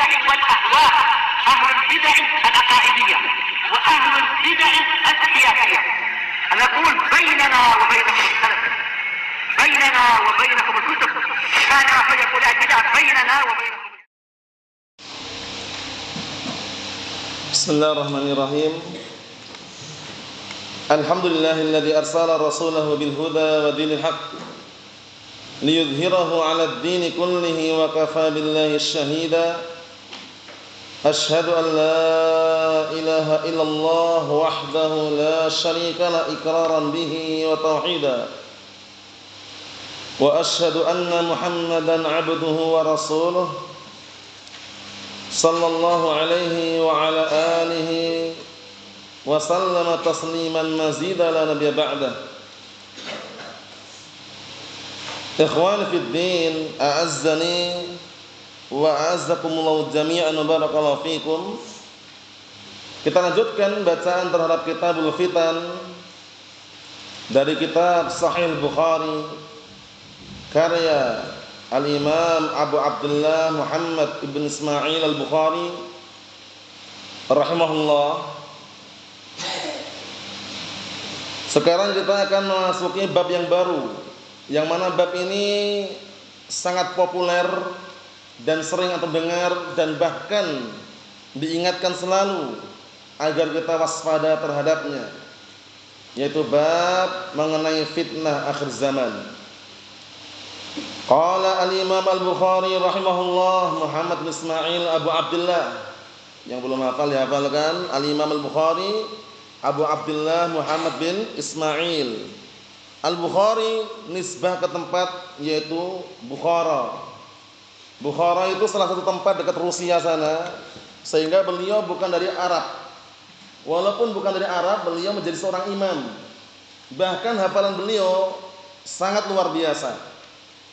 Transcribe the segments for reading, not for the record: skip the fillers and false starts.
البدع والأهواء، أهل البدع العقائدية وأهل البدع السياسية. نقول بيننا وبينكم السلف، بيننا وبينكم الكتب، كان فيقول البدع بيننا وبينكم. بسم الله الرحمن الرحيم. الحمد لله الذي أرسل رسوله بالهدى ودين الحق ليظهره على الدين كله وكفى بالله الشهيدا. أشهد أن لا إله إلا الله وحده لا شريك له إقرارا به وتوحيدا، وأشهد أن محمدا عبده ورسوله صلى الله عليه وعلى آله وسلم تسليما مزيدا لا نبي بعده. Ikhwan fi din, a'azzani wa a'azzakumullahu jami'an wa barakallahu fikum. Kita lanjutkan bacaan terhadap Kitabul Fitan dari kitab Sahih Bukhari karya Al-Imam Abu Abdullah Muhammad ibn Ismail Al-Bukhari rahimahullah. Sekarang kita akan memasuki bab yang baru, yang mana bab ini sangat populer dan sering antum dengar dan bahkan diingatkan selalu agar kita waspada terhadapnya, yaitu bab mengenai fitnah akhir zaman. Qala al-Imam Al-Bukhari rahimahullah Muhammad bin Ismail Abu Abdullah. Yang belum hafal dihafalkan, Al-Imam Al-Bukhari Abu Abdullah Muhammad bin Ismail. Al-Bukhari nisbah ke tempat yaitu Bukhara. Bukhara itu salah satu tempat dekat Rusia sana, sehingga beliau bukan dari Arab. Walaupun bukan dari Arab, beliau menjadi seorang imam. Bahkan hafalan beliau sangat luar biasa.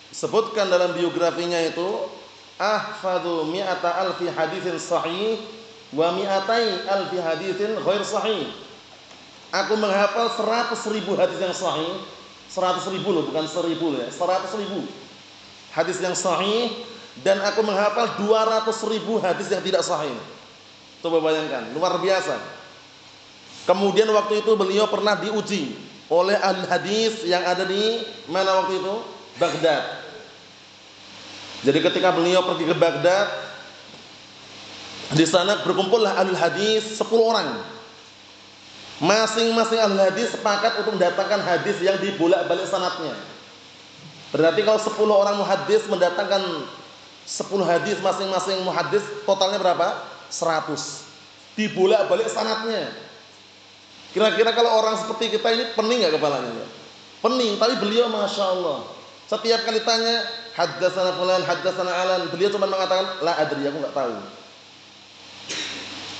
Sebutkan dalam biografinya itu ahfadhu mi'ata alfi haditsin sahih wa mi'atai alfi haditsin ghair sahih. Aku menghafal 100.000 hadis yang sahih. 100.000 loh, bukan 1.000 ya, 100.000 hadis yang sahih, dan aku menghafal 200.000 hadis yang tidak sahih. Coba bayangkan, luar biasa. Kemudian waktu itu beliau pernah diuji oleh ahli hadis yang ada di mana waktu itu? Baghdad. Jadi ketika beliau pergi ke Baghdad, di sana berkumpullah ahli hadis 10 orang. Masing-masing ahli hadis sepakat untuk mendatangkan hadis yang dibolak-balik sanadnya. Berarti kalau 10 orang muhaddis mendatangkan 10 hadis, masing-masing muhaddis totalnya berapa? 100. Dibolak-balik sanadnya. Kira-kira kalau orang seperti kita ini pening enggak kepalanya? Pening, tapi beliau Masya Allah, setiap kali tanya haddatsana fulan, haddatsana alan, beliau cuma mengatakan la adri, aku enggak tahu.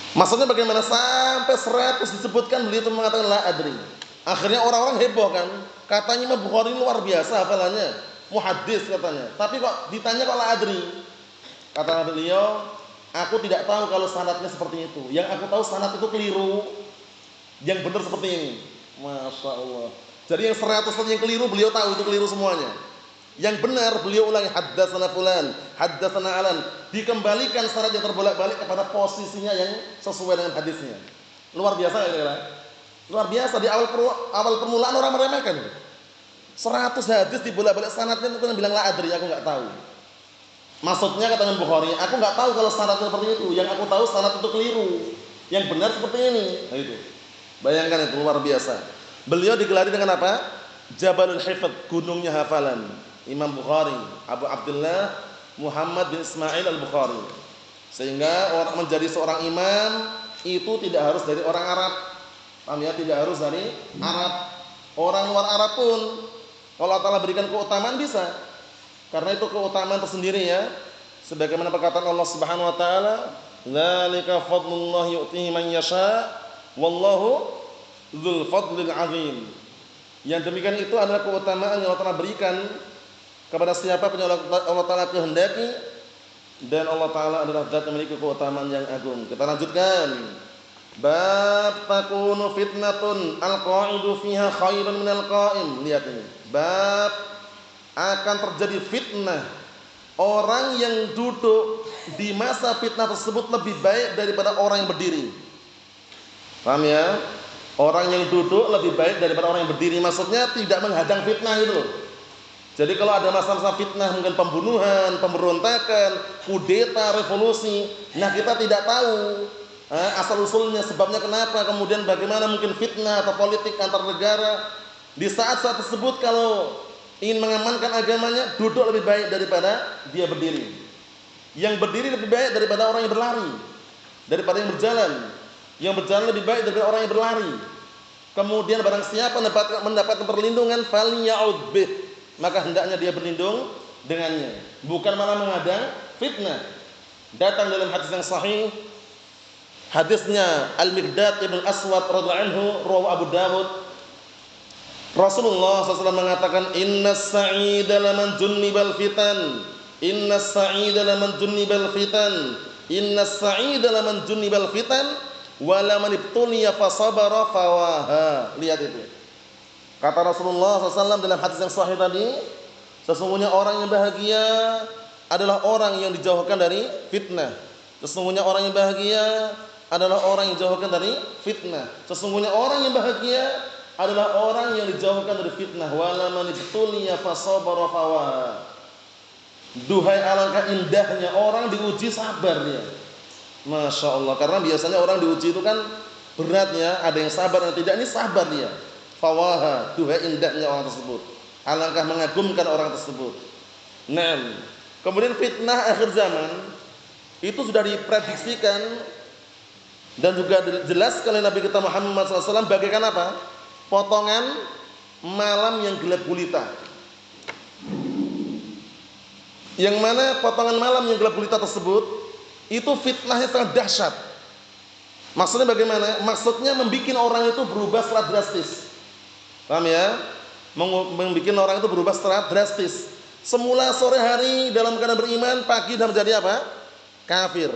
Maksudnya bagaimana sampai 100 disebutkan, beliau cuma mengatakan la adri. Akhirnya orang-orang heboh kan, katanya Imam Bukhari luar biasa hafalannya, muhaddis katanya. Tapi kok ditanya kok la adri? Kata beliau, aku tidak tahu kalau sanadnya seperti itu. Yang aku tahu sanad itu keliru. Yang benar seperti ini. Masya Allah. Jadi yang 100 yang keliru beliau tahu itu keliru semuanya. Yang benar beliau ulangi haddatsana fulan, haddatsana alan, dikembalikan sanad yang terbolak-balik kepada posisinya yang sesuai dengan hadisnya. Luar biasa ya kira-kira. Luar biasa, di awal permulaan orang meremehkan. 100 hadis dibolak-balik sanadnya, itu kan bilang la adri, aku enggak tahu. Maksudnya kata Imam Bukhari, aku enggak tahu kalau sanadnya seperti itu, yang aku tahu sanad itu keliru. Yang benar seperti ini. Nah itu. Bayangkan itu luar biasa. Beliau digelari dengan apa? Jabalul Hifdz, gunungnya hafalan. Imam Bukhari, Abu Abdullah Muhammad bin Ismail Al-Bukhari. Sehingga orang menjadi seorang imam itu tidak harus dari orang Arab. Paham ya? Tidak harus dari Arab. Orang luar Arab pun kalau Allah Ta'ala berikan keutamaan bisa. Karena itu keutamaan tersendiri ya. Sebagaimana perkataan Allah Subhanahu wa taala, "Dzalika fadlullah yu'tihi man yasha, wallahu dzul fadlil 'azim." Yang demikian itu adalah keutamaan yang Allah Ta'ala berikan kepada siapa pun Allah Ta'ala kehendaki, dan Allah Ta'ala adalah zat yang memiliki keutamaan yang agung. Kita lanjutkan. Bab takunu fitnatun al-qa'idu fiha khairun minal qa'im. Lihat ini. Bab akan terjadi fitnah, orang yang duduk di masa fitnah tersebut lebih baik daripada orang yang berdiri. Paham ya? Orang yang duduk lebih baik daripada orang yang berdiri. Maksudnya tidak menghadang fitnah itu loh. Jadi kalau ada masalah fitnah, mungkin pembunuhan, pemberontakan, kudeta, revolusi, nah kita tidak tahu asal usulnya, sebabnya kenapa, kemudian bagaimana mungkin fitnah atau politik antar negara. Di saat-saat tersebut kalau ingin mengamankan agamanya, duduk lebih baik daripada dia berdiri. Yang berdiri lebih baik daripada orang yang berlari, daripada yang berjalan. Yang berjalan lebih baik daripada orang yang berlari. Kemudian barang siapa mendapatkan perlindungan, falya'ud bih, maka hendaknya dia berlindung dengannya, bukan malah menghadang fitnah. Datang dalam hadis yang sahih, hadisnya Al-Miqdad ibn Aswad radhiyallahu anhu, rawahu Abu Dawud. Rasulullah SAW mengatakan, innas sa'ida laman junnibal fitan, innas sa'ida laman junnibal fitan, innas sa'ida laman junnibal fitan, wala man ibtuliya fasabara fawaha. Lihat itu. Kata Rasulullah SAW dalam hadis yang sahih tadi, sesungguhnya orang yang bahagia adalah orang yang dijauhkan dari fitnah. Sesungguhnya orang yang bahagia adalah orang yang dijauhkan dari fitnah. Sesungguhnya orang yang bahagia adalah orang yang dijauhkan dari fitnah. Wala man ibtuliya fasabara fawaha. Duhai alangkah indahnya orang diuji sabar dia. Masya Allah. Karena biasanya orang diuji itu kan beratnya, ada yang sabar dan tidak. Ini sabar dia. Fawaha, duhai indahnya orang tersebut. Alangkah mengagumkan orang tersebut. Nah, kemudian fitnah akhir zaman itu sudah diprediksikan dan juga dijelaskan oleh Nabi kita Muhammad SAW bagaikan apa? Potongan malam yang gelap gulita. Yang mana potongan malam yang gelap gulita tersebut itu fitnahnya sangat dahsyat. Maksudnya bagaimana? Maksudnya membuat orang itu berubah secara drastis. Paham ya? Membuat orang itu berubah secara drastis. Semula sore hari dalam keadaan beriman, pagi sudah menjadi apa? Kafir.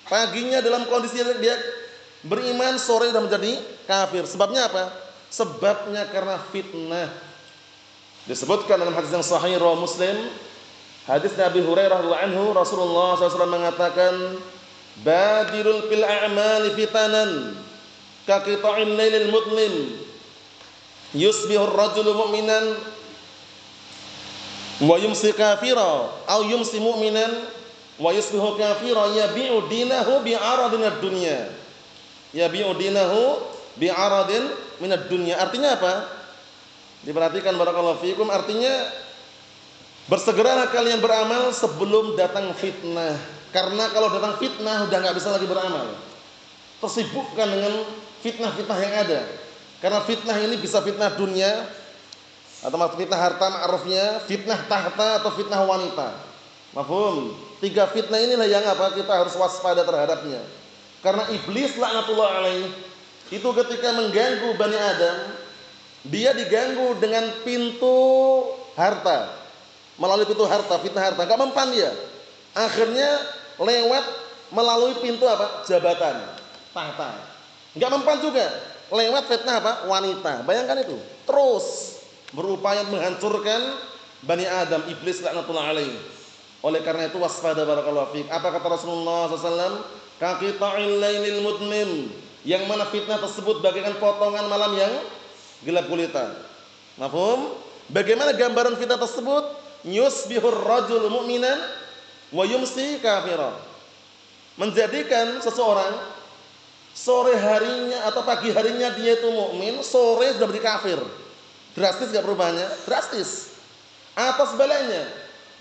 Paginya dalam kondisi dia beriman, sore sudah menjadi kafir. Sebabnya apa? Sebabnya karena fitnah. Disebutkan dalam hadis yang sahih riwayat Muslim, hadis Nabi Hurairah radhiyallahu anhu, Rasulullah SAW mengatakan, badirul fil a'mali fitanan ka qita'il lailil mudlim. Yusbihur rajulu mu'minan wa yumsi kafira, aw yumsi mu'minan wa yusbihu kafira, yabi'u dinahu bi'aradin ad-dunya. Yabi'u dinahu bi'aradin minad dunya. Artinya apa? Diperhatikan barakallahu fikum, artinya bersegeralah kalian beramal sebelum datang fitnah. Karena kalau datang fitnah udah enggak bisa lagi beramal. Tersibukkan dengan fitnah-fitnah yang ada. Karena fitnah ini bisa fitnah dunia atau fitnah harta ma'rufnya, fitnah tahta atau fitnah wanita. Mafhum? 3 fitnah inilah yang apa? Kita harus waspada terhadapnya. Karena iblis laknatullah alaih itu ketika mengganggu Bani Adam, dia diganggu dengan pintu harta. Melalui pintu harta, fitnah harta, enggak mempan dia. Akhirnya lewat melalui pintu apa? Jabatan, tahta. Enggak mempan juga. Lewat fitnah apa? Wanita. Bayangkan itu. Terus berupaya menghancurkan Bani Adam, iblis laknatullah alaih. Oleh karena itu waspada barakallahu fiik. Apa kata Rasulullah SAW? Kaqita'il lailil mudmim. Yang mana fitnah tersebut bagaikan potongan malam yang gelap gulita. Mafhum? Bagaimana gambaran fitnah tersebut? Yusbihur rajul mu'minan wa yumsi kafira. Menjadikan seseorang sore harinya atau pagi harinya dia itu mukmin, sore sudah menjadi kafir. Drastis enggak perubahannya? Drastis. Atau sebaliknya,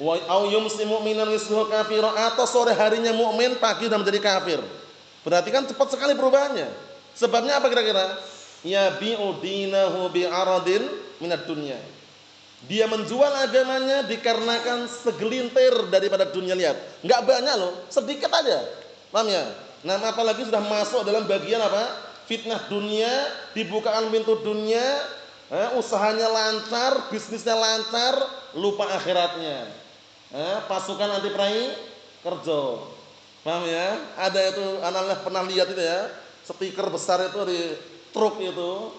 wa au yumsi mu'minan yusbihu kafira, atau sore harinya mukmin, pagi sudah menjadi kafir. Berarti kan cepat sekali perubahannya. Sebabnya apa kira-kira? Yabi'u dinahu bi'aradin minad dunya. Dia menjual agamanya dikarenakan segelintir daripada dunia. Lihat, enggak banyak loh, sedikit aja. Paham ya? Nah, apalagi sudah masuk dalam bagian apa? Fitnah dunia, dibukakan pintu dunia, usahanya lancar, bisnisnya lancar, lupa akhiratnya. Pasukan anti prai kerja. Paham ya? Ada itu, anak pernah lihat itu ya, stiker besar itu di truk itu.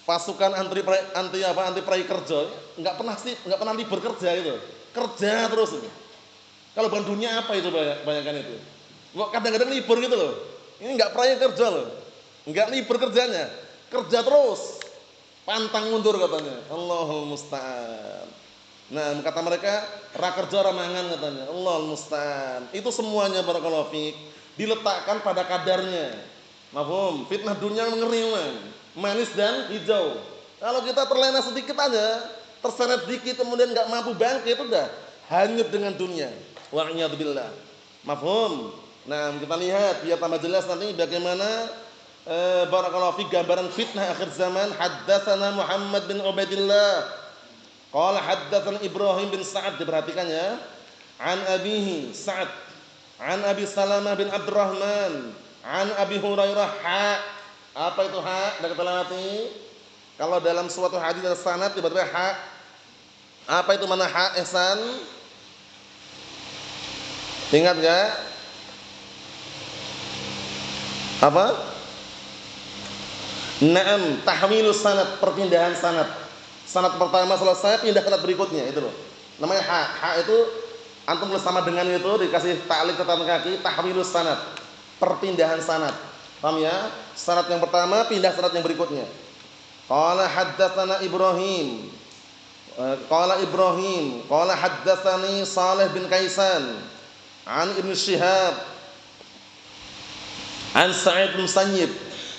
Pasukan anti prai kerja, enggak pernah libur kerja itu. Kerja terus ini. Kalau bukan dunia apa itu, bayangkan itu. Kok kadang-kadang libur gitu loh. Ini enggak pernah kerja loh. Enggak libur kerjanya. Kerja terus. Pantang mundur katanya. Allahul musta'an. Nah, kata mereka, ra kerja ra mangan katanya. Allahul musta'an. Itu semuanya barakallahu fiik diletakkan pada kadarnya. Mafhum? Fitnah dunia mengeri, manis dan hijau. Kalau kita terlena sedikit aja, terseret dikit kemudian enggak mampu bangkit, udah hanyut dengan dunia. Wa'iyadzubillah. Mafhum? Nah, kita lihat biar tambah jelas nanti bagaimana barakallahu fi gambaran fitnah akhir zaman. Haddatsana Muhammad bin Ubaidillah qala haddatsana Ibrahim bin Sa'ad, diperhatikan ya. An abihi Sa'ad, an Abi Salamah bin Abdurrahman, an Abi Hurairah. Apa itu ha? Sudah kita lewati. Kalau dalam suatu hadis ada sanad tiba-tiba ha. Apa itu mana ha, ihsan? Ingat enggak? Apa? Naam, tahwilus sanad, perpindahan sanad. Sanad pertama selesai, pindah sanad berikutnya, itu loh. Namanya ha. Ha itu antum tulis sama dengan itu, dikasih ta'liq catatan kaki, tahwilus sanad, perpindahan sanad. Paham ya? Sanad yang pertama pindah sanad yang berikutnya. Qala haddatsana Ibrahim. Qala haddatsani Salih bin Kaisan an Ibnu Syihab an Sa'id bin Musayyib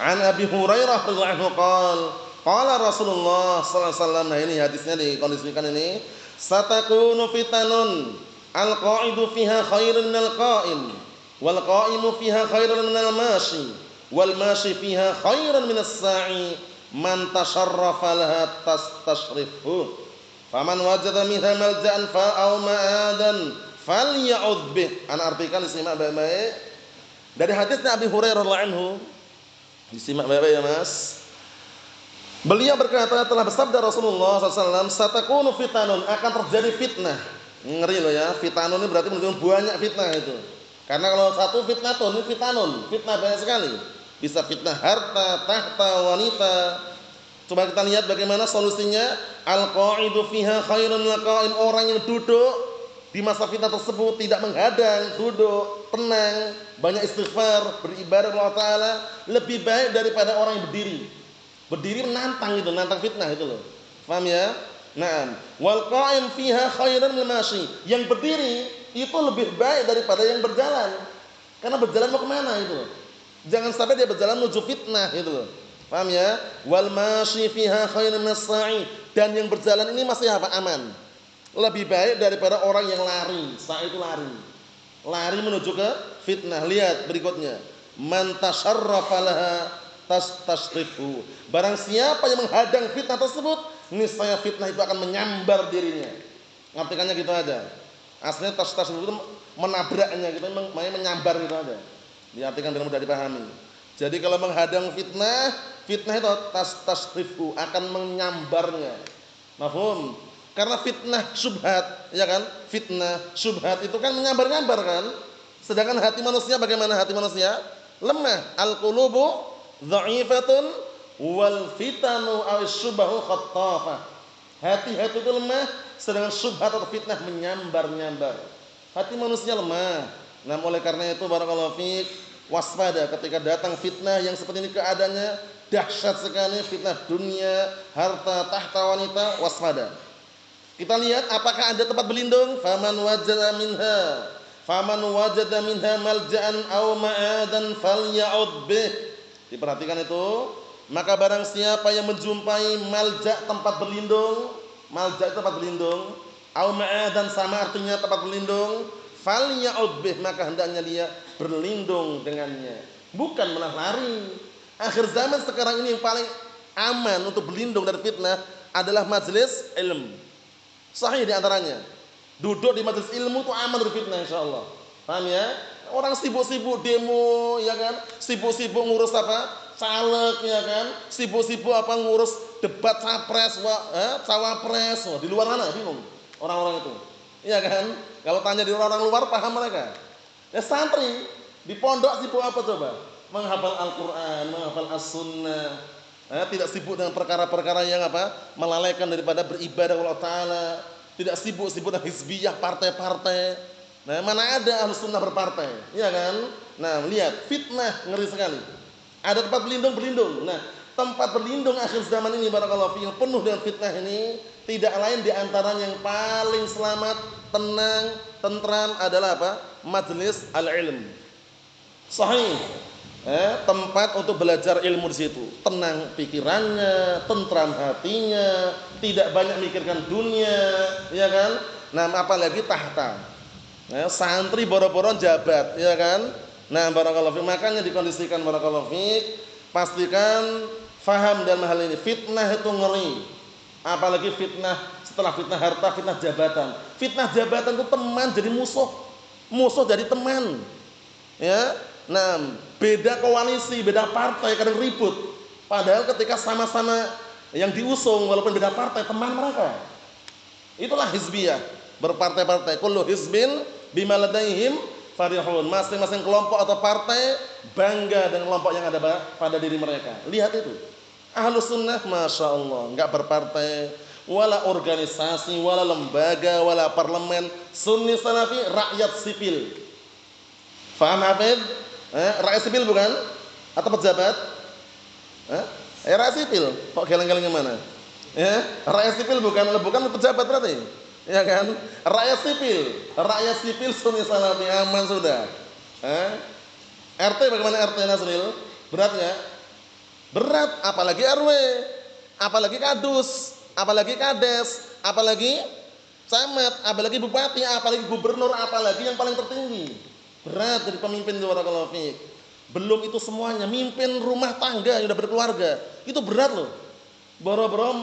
an Abi Hurairah radhiyallahu anhu qala Rasulullah sallallahu alaihi wasallam. Nah, ini hadisnya dikondisikan ini. Satakunu fitanun al-qa'idu fiha khairun minal qa'im wal qa'imu fiha khairun minal mashi wal mashi fiha khairun minas sa'i man tasharrafa laha tastashrifu faman wajada minha malja'an aw ma'adan falya'udh bih. Ana artikan, disimak baik-baik. Dari hadisnya Abi Hurairah radhiyallahu anhu, disimak baik-baik ya Mas. Beliau berkata, telah bersabda Rasulullah SAW, satakunu fitanun, akan terjadi fitnah. Ngeri loh ya, fitanun ini berarti menunjukkan banyak fitnah itu. Karena kalau satu fitnatun, ini fitanun, fitnah banyak sekali. Bisa fitnah harta, tahta, wanita. Coba kita lihat bagaimana solusinya. Al-qa'idu fiha khairun minal qa'im, orang yang duduk di masa fitnah tersebut tidak menghadang, duduk tenang, banyak istighfar, beribadah kepada Allah Ta'ala, lebih baik daripada orang yang berdiri. Berdiri menantang itu, nantang fitnah itu loh. Paham ya? Naam. Wal qa'im fiha khairan minal mashi. Yang berdiri itu lebih baik daripada yang berjalan. Karena berjalan mau kemana itu loh. Jangan sampai dia berjalan menuju fitnah itu loh. Paham ya? Wal mashi fiha khairan minas sa'i. Dan yang berjalan ini masih apa? Aman. Lebih baik daripada orang yang lari. Sa'i itu lari. Lari menuju ke fitnah. Lihat berikutnya. Man tasharrafa laha tastashrifu. Barang siapa yang menghadang fitnah tersebut, niscaya fitnah itu akan menyambar dirinya. Ngartikannya gitu aja. Aslinya tastashrifu itu menabraknya gitu, menyambar gitu aja. Diartikan dengan mudah dipahami. Jadi kalau menghadang fitnah, fitnah itu tastashrifu, akan menyambarnya. Mafhum? Karena fitnah syubhat, ya kan? Fitnah syubhat itu kan menyambar-nyambar kan? Sedangkan hati manusia bagaimana? Hati manusia lemah. Al-qulubu dha'ifatun wal fitanu aw-syubhu khattafah. Hati-hati itu lemah, sedangkan syubhat atau fitnah menyambar-nyambar. Hati manusia lemah. Nah, oleh karena itu barakallahu fiik, waspada ketika datang fitnah yang seperti ini keadaannya dahsyat sekali, fitnah dunia, harta, tahta, wanita, waspada. Kita lihat apakah ada tempat berlindung? Faman wajada minha malja'an aw ma'adan falya'ud bih. Diperhatikan itu. Maka barang siapa yang menjumpai malja', tempat berlindung, malja' tempat berlindung, aw ma'adan sama artinya tempat berlindung, falya'ud bih, maka hendaknya dia berlindung dengannya. Bukan malah lari. Akhir zaman sekarang ini yang paling aman untuk berlindung dari fitnah adalah majelis ilmu. Sahih di antaranya. Duduk di majelis ilmu itu aman dari fitnah insyaallah. Paham ya? Orang sibuk-sibuk demo, ya kan? Sibuk-sibuk ngurus apa? Caleg, ya kan? Sibuk-sibuk apa ngurus debat capres, cawapres. Di luar mana bingung orang-orang itu. Iya kan? Kalau tanya di orang-orang luar paham mereka. Ya santri di pondok sibuk apa coba? Menghafal Al-Qur'an, menghafal As-Sunnah. Tidak sibuk dengan perkara-perkara yang apa? Melalaikan daripada beribadah kepada Allah Ta'ala. Tidak sibuk-sibuk dengan hizbiyah, partai-partai. Nah, mana ada Ahlus Sunnah berpartai, iya kan? Nah, lihat fitnah ngeri sekali. Ada tempat berlindung. Nah, tempat berlindung akhir zaman ini barakallahu fiikum penuh dengan fitnah ini, tidak lain di antaranya yang paling selamat, tenang, tentram adalah apa? Majelis al-ilm. Sahih. Tempat untuk belajar ilmu di situ. Tenang pikirannya, tentram hatinya, tidak banyak mikirkan dunia, ya kan? Nah, apalagi tahta. Santri boro-boro jabat, ya kan? Nah, barakallahu fiik, makanya dikondisikan barakallahu fiik, pastikan faham dalam hal ini. Fitnah itu ngeri. Apalagi fitnah setelah fitnah harta, fitnah jabatan. Fitnah jabatan itu teman jadi musuh. Musuh jadi teman. Ya. Nah, beda koalisi, beda partai kadang ribut. Padahal ketika sama-sama yang diusung walaupun beda partai, teman mereka. Itulah hizbiyah, berpartai-partai. Kullu hizbin bima ladaihim farihun. Masing-masing kelompok atau partai bangga dengan kelompok yang ada pada diri mereka. Lihat itu. Ahlus Sunnah Masya Allah enggak berpartai, wala organisasi, wala lembaga, wala parlemen. Sunni Salafi rakyat sipil. Faham Hafid? Rakyat sipil bukan? Atau pejabat? Rakyat sipil. Kok geleng-geleng mana? Rakyat sipil bukan pejabat berarti. Ya kan? Rakyat sipil Sunni Salafi aman sudah. RT bagaimana RT Nasril? Berat enggak? Berat, apalagi RW, apalagi kadus, apalagi kades, apalagi camat, apalagi bupati, apalagi gubernur, apalagi yang paling tertinggi. Berat jadi pemimpin itu barakallahu fiik. Belum itu semuanya, mimpin rumah tangga yang sudah berkeluarga. Itu berat loh. Boro-boro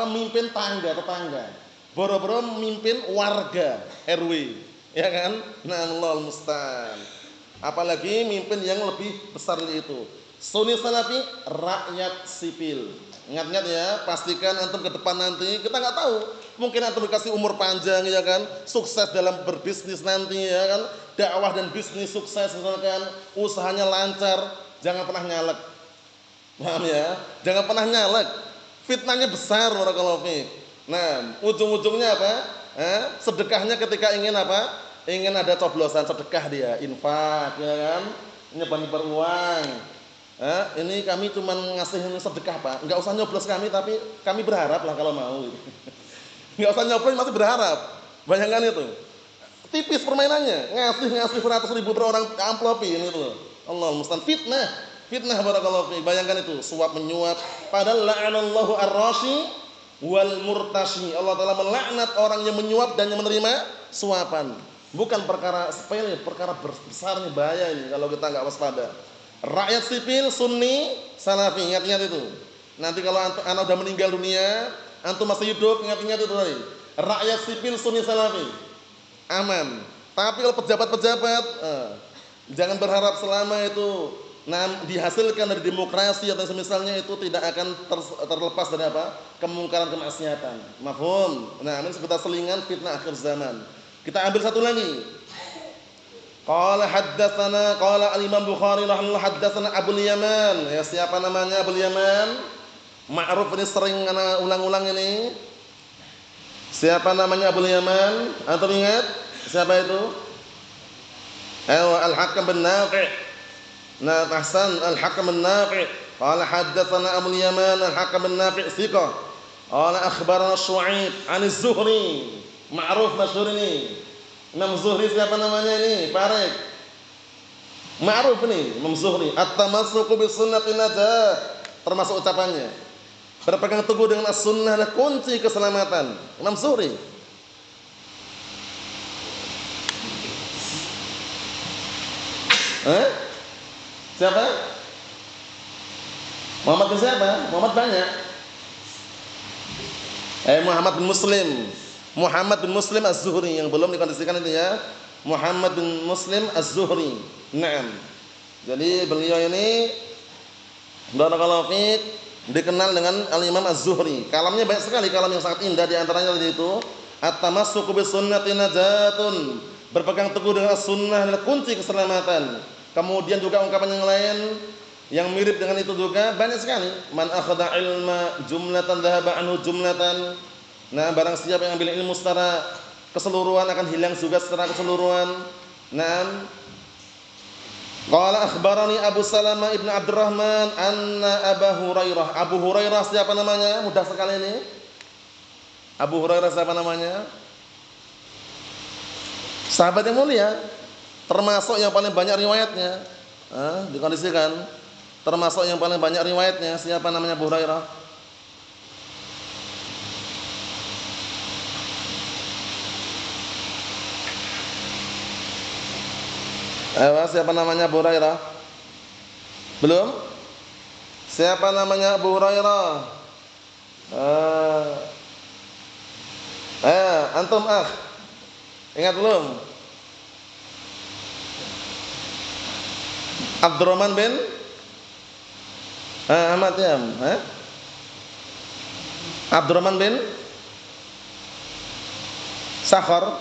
mimpin tetangga. Boro-boro mimpin warga RW, ya kan? Nah, Allahul musta'an. Apalagi mimpin yang lebih besar dari itu. Sunni Salafi rakyat sipil. Ingat-ingat ya, pastikan antum ke depan nanti kita nggak tahu. Mungkin antum dikasih umur panjang ya kan, sukses dalam berbisnis nanti ya kan, dakwah dan bisnis sukses misalkan, usahanya lancar, jangan pernah nyalek. Paham ya? Jangan pernah nyalek. Fitnahnya besar barakallahu fiik. Nah, ujung-ujungnya apa? Sedekahnya ketika ingin apa? Ingin ada coblosan sedekah dia, infak ya kan, nyebar-nyebar uang. Ini kami cuma ngasih sedekah Pak, nggak usah nyoblos kami, tapi kami berharap lah kalau mau gitu. Nggak usah nyoblos masih berharap. Bayangkan itu, tipis permainannya, ngasih 100.000 per orang amplopin itu loh. Allah mustan, fitnah barakallahu fiik. Bayangkan itu, suap menyuap. Padahal la'anallahu ar-rashi wal murtashi. Allah Taala melaknat orang yang menyuap dan yang menerima suapan. Bukan perkara sepele, perkara besarnya bahaya ini kalau kita nggak waspada. Rakyat sipil Sunni Salafi, ingat-ingat itu. Nanti kalau anak udah meninggal dunia, antum masih hidup, ingat-ingat itu tadi. Rakyat sipil Sunni Salafi aman. Tapi kalau pejabat-pejabat, jangan berharap selama itu dihasilkan dari demokrasi atau semisalnya itu tidak akan terlepas dari apa? Kemungkaran, kemaksiatan. Mafhum? Nah, ini seputar selingan fitnah akhir zaman. Kita ambil satu lagi. Qala haddatsana qala al-Imam Bukhari rahimahullah haddatsana Abul Yaman. Ya, siapa namanya Abul Yaman? Ma'ruf, ini sering ana ulang-ulang ini. Siapa namanya Abul Yaman? Antum ingat? Siapa itu? Al-Hakam bin Nafi'. Nah, Hasan Al-Hakam bin Nafi'. Qala haddatsana Abul Yaman Al-Hakam bin Nafi' thiqah. Qala akhbarana Syu'aib 'an Az-Zuhri. Ma'ruf masyhur ini. Imam Zuhri siapa namanya ini? Farid. Ma'ruf ini Imam Zuhri. At-tamassuku bis sunnati najah. Termasuk ucapannya. Berpegang teguh dengan as-sunnah adalah kunci keselamatan. Imam Zuhri. Siapa? Muhammad bin siapa? Muhammad banyak. Muhammad bin Muslim. Muhammad bin Muslim Az-Zuhri yang belum dikondisikan itu ya. Muhammad bin Muslim Az-Zuhri. Naam. Jadi beliau ini barakallahu fiik dikenal dengan Al-Imam Az-Zuhri. Kalamnya banyak sekali, kalam yang sangat indah, di antaranya tadi itu at-tamassuku bis sunnati najatun. Berpegang teguh dengan sunnah adalah kunci keselamatan. Kemudian juga ungkapan yang lain yang mirip dengan itu juga banyak sekali. Man akhadha ilma jumlatan dhahaba anhu jumlatan. Nah, barang siapa yang ambil ilmu secara keseluruhan akan hilang juga secara keseluruhan. Naam. Qala akhbarani Abu Salamah ibn Abdurrahman anna Abu Hurairah. Abu Hurairah siapa namanya? Mudah sekali ini. Abu Hurairah siapa namanya? Sahabat yang mulia, termasuk yang paling banyak riwayatnya. Dikondisikan termasuk yang paling banyak riwayatnya. Siapa namanya Abu Hurairah? Siapa namanya Abu Hurairah? Belum? Siapa namanya Abu Hurairah? Antum ingat belum? Abdurrahman bin Ahmad ya? Abdurrahman bin Sakhar.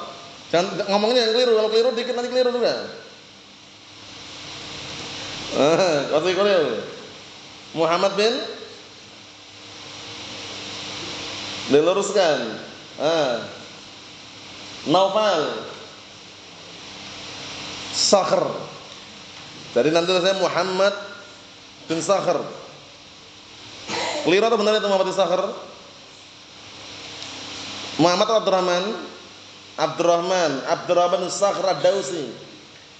Jangan ngomongnya yang keliru. Kalau keliru dikit nanti keliru juga. Muhammad bin diluruskan. Naufal Sakhr. Jadi nanti saya Muhammad bin Sakhr. Keliru atau benar itu Muhammad bin Sakhr? Muhammad atau Abdurrahman? Abdurrahman bin Sakhr Ad-Dausi.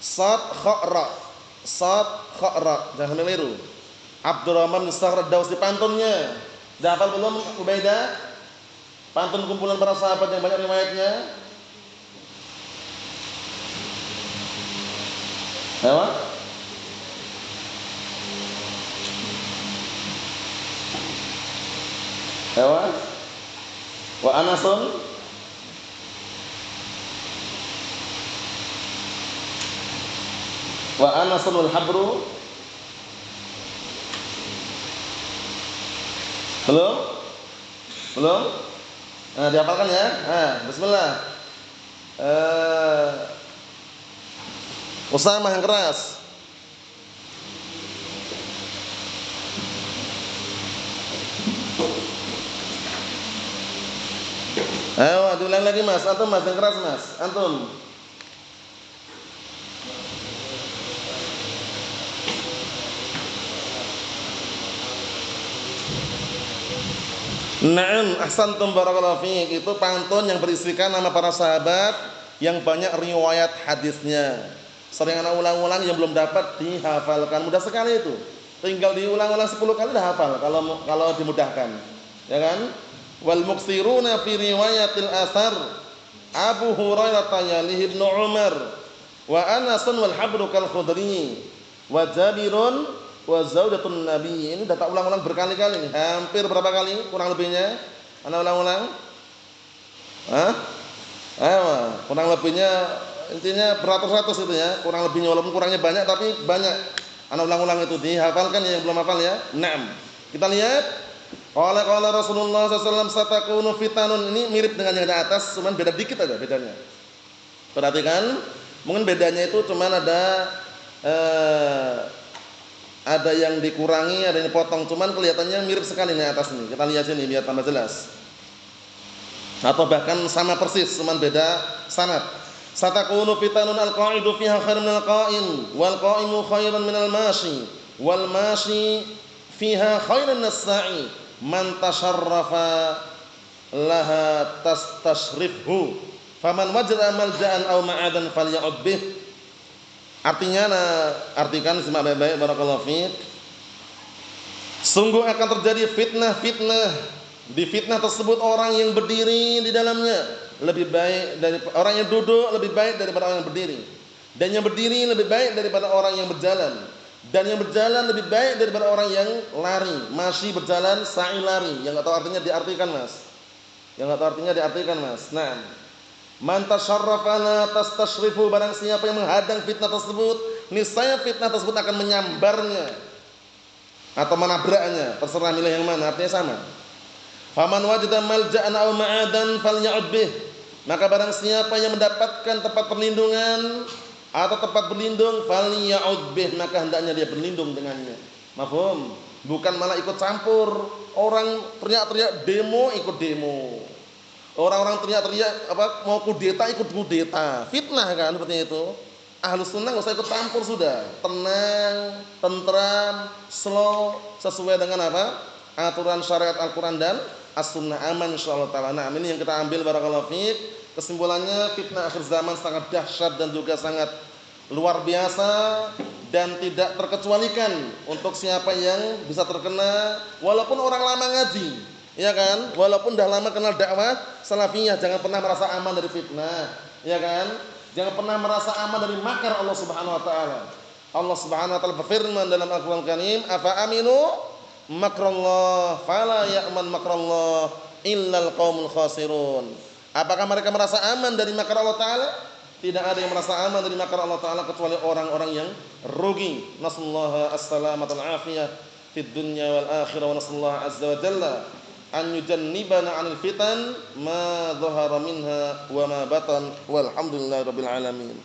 Sad khara, jangan keliru. Abdurrahman bin Sakhr Ad-Dausi pantunnya. Dah hafal belum Ubaidah? Pantun kumpulan para sahabat yang banyak riwayatnya. Apa? Wa Anasun wal habru. Belum? Dihafalkan ya. Bismillah. Usamah yang keras. Ayo, diulang lagi Mas. Antum Mas yang keras Mas. Antum. Naam, ahsantum barakallahu fiik. Itu pantun yang berisikan nama para sahabat yang banyak riwayat hadisnya. Sering anak ulang-ulang yang belum dapat dihafalkan. Mudah sekali itu. Tinggal diulang-ulang 10 kali dah hafal kalau dimudahkan. Ya kan? Wal muksiruna fi riwayatil athar Abu Hurairah yalihi Ibnu Umar wa Anasun wal habru kal Khudri wa Jabirun wa zaudatun Nabi. Ini dah tak ulang-ulang berkali-kali nih. Hampir berapa kali kurang lebihnya? Ana ulang-ulang. Kurang lebihnya intinya beratus-ratus itu ya. Kurang lebihnya walaupun kurangnya banyak tapi banyak. Ana ulang-ulang itu dihafalkan yang belum hafal ya. Naam. Kita lihat qala Rasulullah sallallahu alaihi wasallam satakunu fitanun. Ini mirip dengan yang di atas, cuman beda dikit aja bedanya. Perhatikan, mungkin bedanya itu cuman ada yang dikurangi, ada yang dipotong, cuman kelihatannya mirip sekali nih atas ini. Kita lihat sini biar tambah jelas. Atau bahkan sama persis, cuman beda sanad. Satakunu fitanun al-qa'idu fiha khairun minal qa'im wal qa'imu khairun minal mashi wal mashi fiha khairun nas-sa'i man tasharrafa laha tastashrifhu faman wajada malja'an aw ma'adan falya'ud bih. Artinya artikan simak baik-baik barakallahu fiik. Sungguh akan terjadi fitnah. Di fitnah tersebut orang yang berdiri di dalamnya lebih baik dari orang yang duduk, lebih baik daripada orang yang berdiri. Dan yang berdiri lebih baik daripada orang yang berjalan. Dan yang berjalan lebih baik daripada orang yang lari. Masih berjalan, sa'i lari. Yang enggak tahu artinya diartikan Mas. Nah, man tasyarrafa la tastashrifu, barang siapa yang menghadang fitnah tersebut, niscaya fitnah tersebut akan menyambarnya atau menabraknya. Terserah milih yang mana, artinya sama. Faman wajada malja'an aw ma'adan falya'ud bih. Maka barang siapa yang mendapatkan tempat perlindungan atau tempat berlindung, falya'ud bih, maka hendaknya dia berlindung dengannya. Mafhum? Bukan malah ikut campur. Orang teriak-teriak demo, ikut demo. Orang-orang teriak-teriak mau kudeta ikut kudeta, fitnah kan seperti itu. Ahlus sunnah nggak usah ikut campur sudah, tenang, tentram, slow, sesuai dengan apa? Aturan syariat Al-Quran dan As-Sunnah, aman insyaallah taala. Nah, ini yang kita ambil barakallahu fiik. Kesimpulannya fitnah akhir zaman sangat dahsyat dan juga sangat luar biasa dan tidak terkecualikan untuk siapa yang bisa terkena walaupun orang lama ngaji, ya kan? Walaupun dah lama kenal dakwah salafiyah, jangan pernah merasa aman dari fitnah, ya kan? Jangan pernah merasa aman dari makar Allah Subhanahu wa taala. Allah Subhanahu wa taala berfirman dalam Al-Qur'an Karim, "Afa aminu makrallah fala ya'man makrallah illal qaumul khasirun." Apakah mereka merasa aman dari makar Allah taala? Tidak ada yang merasa aman dari makar Allah taala kecuali orang-orang yang rugi. Nasallahu as-salamata wal afiyah fid dunya wal akhirah, wa nasallahu azza wa jalla an yujannibana 'anil fitan ma dhahara minha wa ma batan, walhamdulillahirabbil alamin.